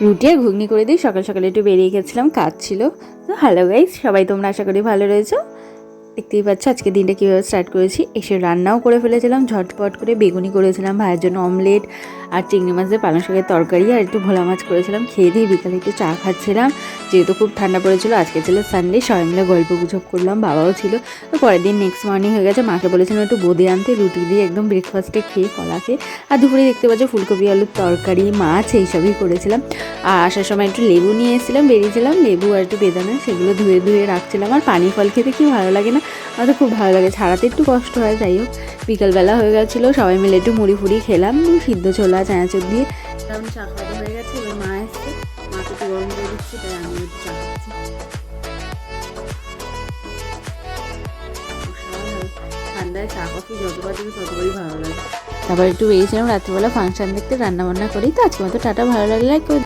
রুটি আর ঘুগনি করে দিই। সকাল সকালে একটু বেরিয়ে গেছিলাম, কাজ ছিল। তো হ্যালো গাইস, সবাই তোমরা আশা করি ভালো রয়েছো। দেখতেই পাচ্ছ আজকে দিনটা কীভাবে স্টার্ট করেছি। এসে রান্নাও করে ফেলেছিলাম ঝটপট করে। বেগুনি করেছিলাম, ভাইয়ের জন্য অমলেট, আর চিংড়ি মাছের পালং শাকের তরকারি, আর একটু ভোলা মাছ করেছিলাম। খেয়ে দিয়ে বিকালে একটু চা খাচ্ছিলাম, যেহেতু খুব ঠান্ডা পড়েছিল। আজকে ছিল সানডে, সবাই মিলে গল্প গুজব করলাম, বাবাও ছিল। তো পরের দিন নেক্সট মর্নিং হয়ে গেছে। মাকে বলেছিলাম একটু বোঁদে আনতে, রুটি দিয়ে একদম ব্রেকফাস্টে খেয়ে কলাকে। আর দুপুরে দেখতে পাচ্ছ ফুলকপি আলুর তরকারি, মাছ, এইসবই করেছিলাম। আর আসার সময় একটু লেবু নিয়ে এসেছিলাম, বেরিয়েছিলাম, লেবু আর একটু বেদানা, সেগুলো ধুয়ে ধুয়ে রাখছিলাম। আর পানি ফল খেতে কি ভালো লাগে না, আমার তো খুব ভালো লাগে, ছাড়াতে একটু কষ্ট হয়। যাই হোক, বিকালবেলা হয়ে গেছিলো, সবাই মিলে একটু মুড়ি ফুড়ি খেলাম, সিদ্ধ ছোলা চানাচুর দিয়ে। তেমন চা খাওয়া হয়ে গেছে। এবার মা এসছে, মাকে একটু গরম করে দিচ্ছি, তাই আমি একটু চা খাচ্ছি। ঠান্ডায় চা কফি যতবার দেবে ততবারই ভালো লাগে। তারপর একটু বেরিয়েছিলাম রাত্রিবেলা ফাংশন দেখতে, রান্না বান্না করি। তো আজকে মতো টাটা, ভালো লাগলে লাইক করে